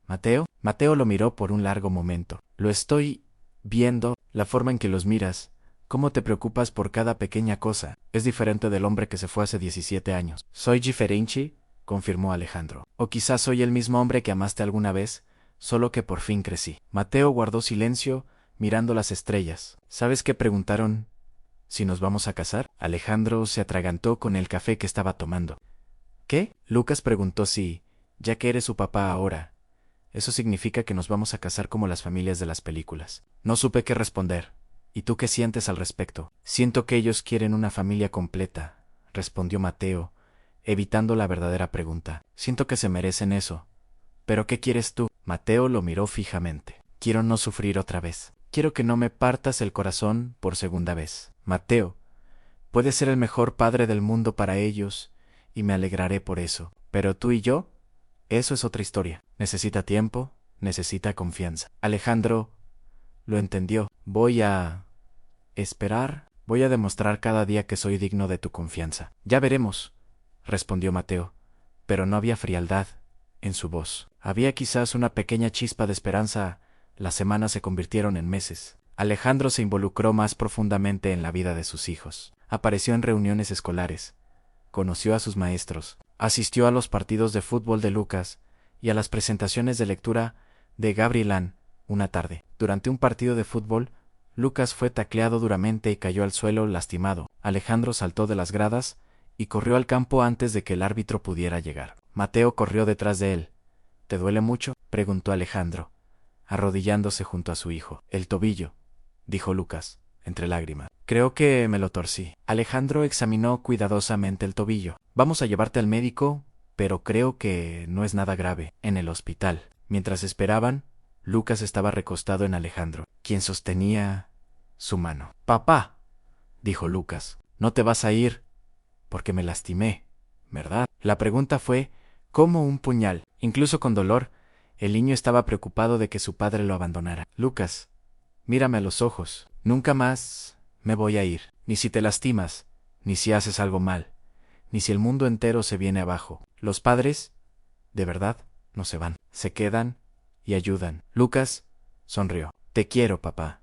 Mateo? Mateo lo miró por un largo momento. Lo estoy viendo, la forma en que los miras. ¿Cómo te preocupas por cada pequeña cosa? Es diferente del hombre que se fue hace 17 años. Soy diferente, confirmó Alejandro. O quizás soy el mismo hombre que amaste alguna vez, solo que por fin crecí. Mateo guardó silencio, mirando las estrellas. ¿Sabes qué preguntaron? ¿Si nos vamos a casar? Alejandro se atragantó con el café que estaba tomando. ¿Qué? Lucas preguntó si, ya que eres su papá ahora, eso significa que nos vamos a casar como las familias de las películas. No supe qué responder. ¿Y tú qué sientes al respecto? Siento que ellos quieren una familia completa, respondió Mateo, evitando la verdadera pregunta. Siento que se merecen eso. ¿Pero qué quieres tú? Mateo lo miró fijamente. Quiero no sufrir otra vez. Quiero que no me partas el corazón por segunda vez. Mateo, puedes ser el mejor padre del mundo para ellos, y me alegraré por eso. Pero tú y yo, eso es otra historia. Necesita tiempo, necesita confianza. Alejandro lo entendió. Voy a esperar. Voy a demostrar cada día que soy digno de tu confianza. Ya veremos, respondió Mateo, pero no había frialdad en su voz. Había quizás una pequeña chispa de esperanza. Las semanas se convirtieron en meses. Alejandro se involucró más profundamente en la vida de sus hijos. Apareció en reuniones escolares. Conoció a sus maestros. Asistió a los partidos de fútbol de Lucas y a las presentaciones de lectura de Gabriel Anne. Una tarde, durante un partido de fútbol, Lucas fue tacleado duramente y cayó al suelo lastimado. Alejandro saltó de las gradas y corrió al campo antes de que el árbitro pudiera llegar. Mateo corrió detrás de él. ¿Te duele mucho?, preguntó Alejandro, arrodillándose junto a su hijo. El tobillo, dijo Lucas, entre lágrimas. Creo que me lo torcí. Alejandro examinó cuidadosamente el tobillo. Vamos a llevarte al médico, pero creo que no es nada grave. En el hospital. Mientras esperaban, Lucas estaba recostado en Alejandro, quien sostenía su mano. Papá, dijo Lucas, no te vas a ir porque me lastimé, ¿verdad? La pregunta fue como un puñal. Incluso con dolor, el niño estaba preocupado de que su padre lo abandonara. Lucas, mírame a los ojos. Nunca más me voy a ir, ni si te lastimas, ni si haces algo mal, ni si el mundo entero se viene abajo. Los padres, de verdad, no se van, se quedan y ayudan. Lucas sonrió. Te quiero, papá.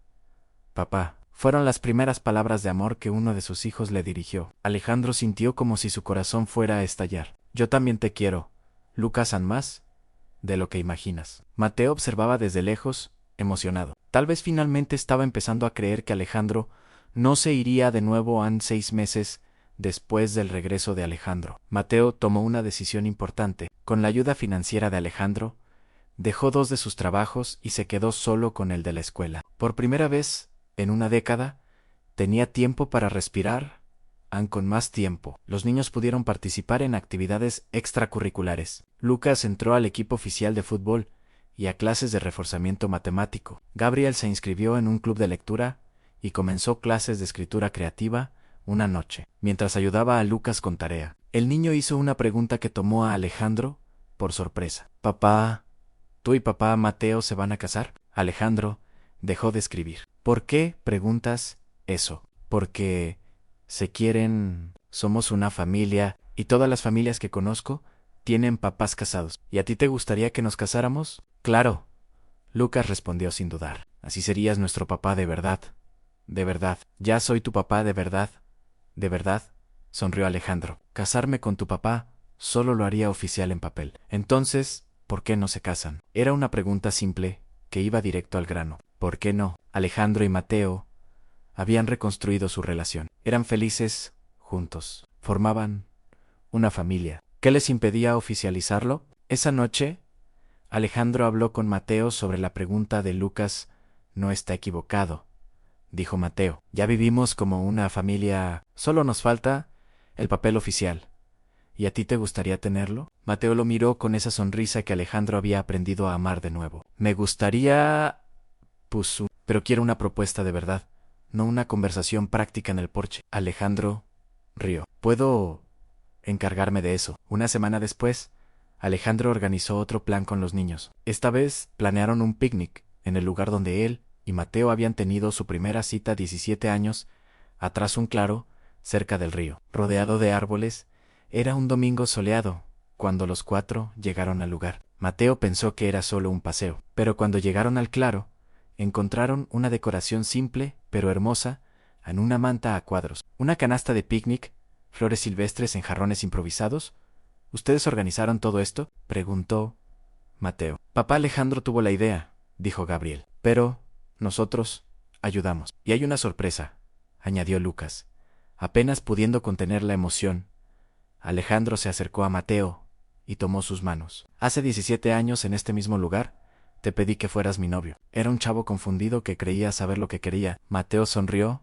Papá. Fueron las primeras palabras de amor que uno de sus hijos le dirigió. Alejandro sintió como si su corazón fuera a estallar. Yo también te quiero, Lucas, aún más de lo que imaginas. Mateo observaba desde lejos, emocionado. Tal vez finalmente estaba empezando a creer que Alejandro no se iría de nuevo en 6 meses después del regreso de Alejandro. Mateo tomó una decisión importante. Con la ayuda financiera de Alejandro, dejó 2 de sus trabajos y se quedó solo con el de la escuela. Por primera vez en una década, tenía tiempo para respirar, aun con más tiempo. Los niños pudieron participar en actividades extracurriculares. Lucas entró al equipo oficial de fútbol y a clases de reforzamiento matemático. Gabriel se inscribió en un club de lectura y comenzó clases de escritura creativa una noche, mientras ayudaba a Lucas con tarea. El niño hizo una pregunta que tomó a Alejandro por sorpresa. Papá, ¿tú y papá Mateo se van a casar? Alejandro dejó de escribir. ¿Por qué preguntas eso? Porque se quieren, somos una familia, y todas las familias que conozco tienen papás casados. ¿Y a ti te gustaría que nos casáramos? Claro, Lucas respondió sin dudar. Así serías nuestro papá de verdad. De verdad. Ya soy tu papá de verdad. De verdad. sonrió Alejandro. Casarme con tu papá solo lo haría oficial en papel. Entonces, ¿por qué no se casan? Era una pregunta simple, que iba directo al grano. ¿Por qué no? Alejandro y Mateo habían reconstruido su relación. Eran felices juntos. Formaban una familia. ¿Qué les impedía oficializarlo? Esa noche, Alejandro habló con Mateo sobre la pregunta de Lucas. No está equivocado, dijo Mateo. Ya vivimos como una familia. Solo nos falta el papel oficial. ¿Y a ti te gustaría tenerlo? Mateo lo miró con esa sonrisa que Alejandro había aprendido a amar de nuevo. Me gustaría... pero quiero una propuesta de verdad, no una conversación práctica en el porche. Alejandro rió. Puedo encargarme de eso. Una semana después, Alejandro organizó otro plan con los niños. Esta vez planearon un picnic en el lugar donde él y Mateo habían tenido su primera cita 17 años, atrás un claro, cerca del río, rodeado de árboles. Era un domingo soleado, cuando los cuatro llegaron al lugar. Mateo pensó que era solo un paseo, pero cuando llegaron al claro, encontraron una decoración simple, pero hermosa, en una manta a cuadros, una canasta de picnic, flores silvestres en jarrones improvisados. ¿Ustedes organizaron todo esto?, preguntó Mateo. Papá Alejandro tuvo la idea, dijo Gabriel, pero nosotros ayudamos. Y hay una sorpresa, añadió Lucas, apenas pudiendo contener la emoción. Alejandro se acercó a Mateo y tomó sus manos. Hace 17 años, en este mismo lugar, te pedí que fueras mi novio. Era un chavo confundido que creía saber lo que quería. Mateo sonrió,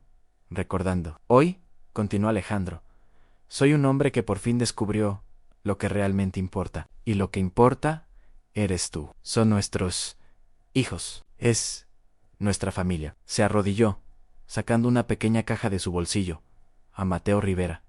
recordando. Hoy, continuó Alejandro, soy un hombre que por fin descubrió lo que realmente importa. Y lo que importa eres tú. Son nuestros hijos. Es nuestra familia. Se arrodilló, sacando una pequeña caja de su bolsillo. A Mateo Rivera.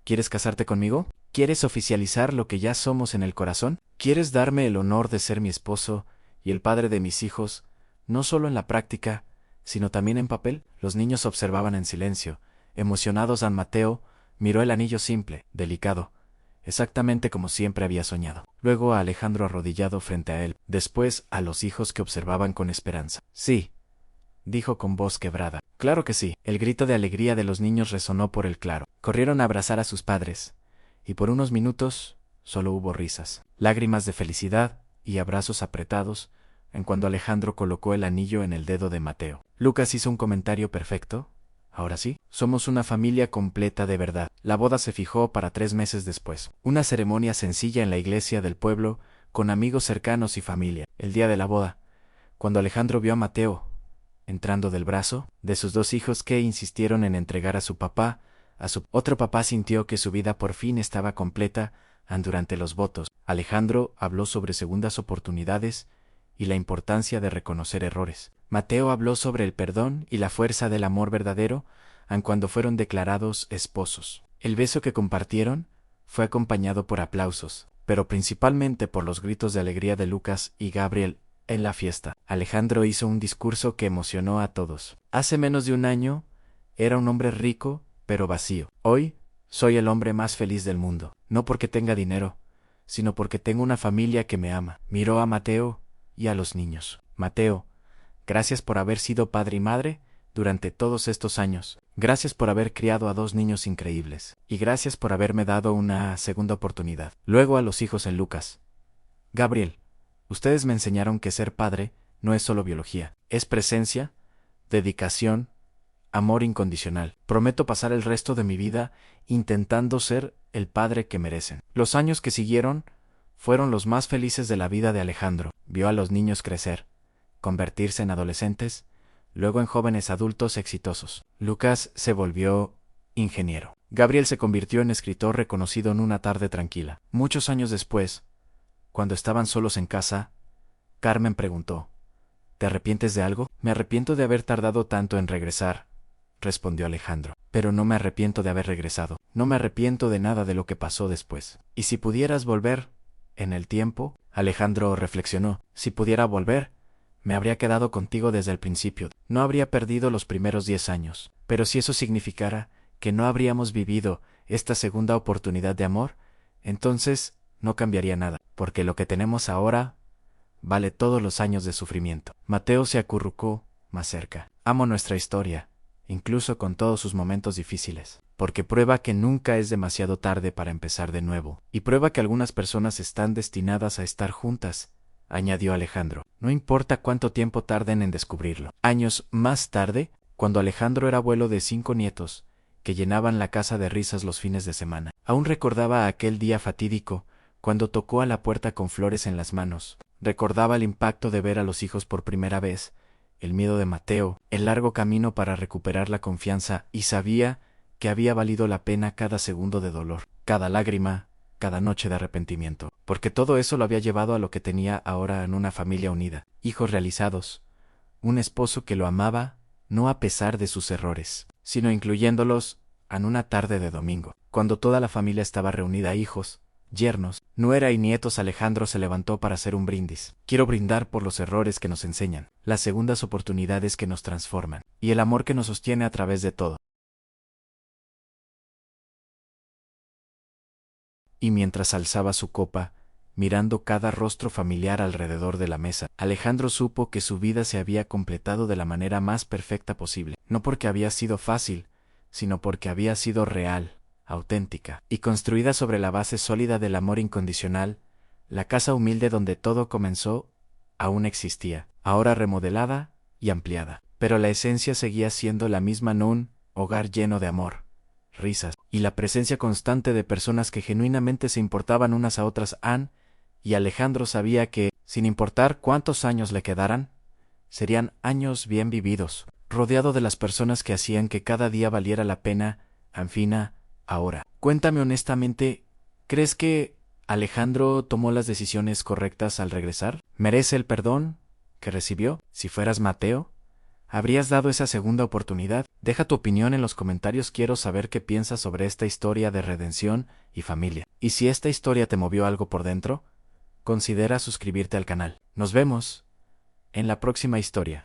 ¿Quieres casarte conmigo? ¿Quieres oficializar lo que ya somos en el corazón? ¿Quieres darme el honor de ser mi esposo y el padre de mis hijos, no solo en la práctica, sino también en papel? Los niños observaban en silencio. Emocionados, San Mateo miró el anillo simple, delicado, exactamente como siempre había soñado. Luego a Alejandro arrodillado frente a él, después a los hijos que observaban con esperanza. Sí, dijo con voz quebrada. Claro que sí. El grito de alegría de los niños resonó por el claro. Corrieron a abrazar a sus padres, y por unos minutos solo hubo risas, lágrimas de felicidad y abrazos apretados en cuando Alejandro colocó el anillo en el dedo de Mateo. Lucas hizo un comentario perfecto. Ahora sí, somos una familia completa de verdad. La boda se fijó para 3 meses después. Una ceremonia sencilla en la iglesia del pueblo, con amigos cercanos y familia. El día de la boda, cuando Alejandro vio a Mateo entrando del brazo de sus 2 hijos que insistieron en entregar a su papá, a su otro papá, sintió que su vida por fin estaba completa. Durante los votos, Alejandro habló sobre segundas oportunidades y la importancia de reconocer errores. Mateo habló sobre el perdón y la fuerza del amor verdadero, aun cuando fueron declarados esposos. El beso que compartieron fue acompañado por aplausos, pero principalmente por los gritos de alegría de Lucas y Gabriel. En la fiesta, Alejandro hizo un discurso que emocionó a todos. Hace menos de un año, era un hombre rico, pero vacío. Hoy, soy el hombre más feliz del mundo, no porque tenga dinero, sino porque tengo una familia que me ama. Miró a Mateo y a los niños. Mateo, gracias por haber sido padre y madre durante todos estos años. Gracias por haber criado a 2 niños increíbles. Y gracias por haberme dado una segunda oportunidad. Luego a los hijos en Lucas. Gabriel, ustedes me enseñaron que ser padre no es solo biología, es presencia, dedicación, amor incondicional. Prometo pasar el resto de mi vida intentando ser el padre que merecen. Los años que siguieron fueron los más felices de la vida de Alejandro. Vio a los niños crecer, convertirse en adolescentes, luego en jóvenes adultos exitosos. Lucas se volvió ingeniero. Gabriel se convirtió en escritor reconocido en una tarde tranquila. Muchos años después, cuando estaban solos en casa, Carmen preguntó, ¿te arrepientes de algo? Me arrepiento de haber tardado tanto en regresar, respondió Alejandro. Pero no me arrepiento de haber regresado. No me arrepiento de nada de lo que pasó después. ¿Y si pudieras volver en el tiempo? Alejandro reflexionó. Si pudiera volver, me habría quedado contigo desde el principio. No habría perdido los primeros 10 años. Pero si eso significara que no habríamos vivido esta segunda oportunidad de amor, entonces no cambiaría nada, porque lo que tenemos ahora vale todos los años de sufrimiento. Mateo se acurrucó más cerca. Amo nuestra historia, incluso con todos sus momentos difíciles. porque prueba que nunca es demasiado tarde para empezar de nuevo, y prueba que algunas personas están destinadas a estar juntas, añadió Alejandro. No importa cuánto tiempo tarden en descubrirlo. Años más tarde, cuando Alejandro era abuelo de 5 nietos, que llenaban la casa de risas los fines de semana, aún recordaba aquel día fatídico, cuando tocó a la puerta con flores en las manos. Recordaba el impacto de ver a los hijos por primera vez, el miedo de Mateo, el largo camino para recuperar la confianza, y sabía que había valido la pena cada segundo de dolor, cada lágrima, cada noche de arrepentimiento, porque todo eso lo había llevado a lo que tenía ahora en una familia unida, hijos realizados, un esposo que lo amaba, no a pesar de sus errores, sino incluyéndolos en una tarde de domingo, cuando toda la familia estaba reunida, hijos, yernos, nuera y nietos. Alejandro se levantó para hacer un brindis. Quiero brindar por los errores que nos enseñan, las segundas oportunidades que nos transforman, y el amor que nos sostiene a través de todo. Y mientras alzaba su copa, mirando cada rostro familiar alrededor de la mesa, Alejandro supo que su vida se había completado de la manera más perfecta posible, no porque había sido fácil, sino porque había sido real, auténtica, y construida sobre la base sólida del amor incondicional. La casa humilde donde todo comenzó aún existía, ahora remodelada y ampliada, pero la esencia seguía siendo la misma, un hogar lleno de amor, risas, y la presencia constante de personas que genuinamente se importaban unas a otras. Y Alejandro sabía que, sin importar cuántos años le quedaran, serían años bien vividos, rodeado de las personas que hacían que cada día valiera la pena. Anfina, ahora, cuéntame honestamente, ¿crees que Alejandro tomó las decisiones correctas al regresar? ¿Merece el perdón que recibió? Si fueras Mateo, ¿habrías dado esa segunda oportunidad? Deja tu opinión en los comentarios, quiero saber qué piensas sobre esta historia de redención y familia. Y si esta historia te movió algo por dentro, considera suscribirte al canal. Nos vemos en la próxima historia.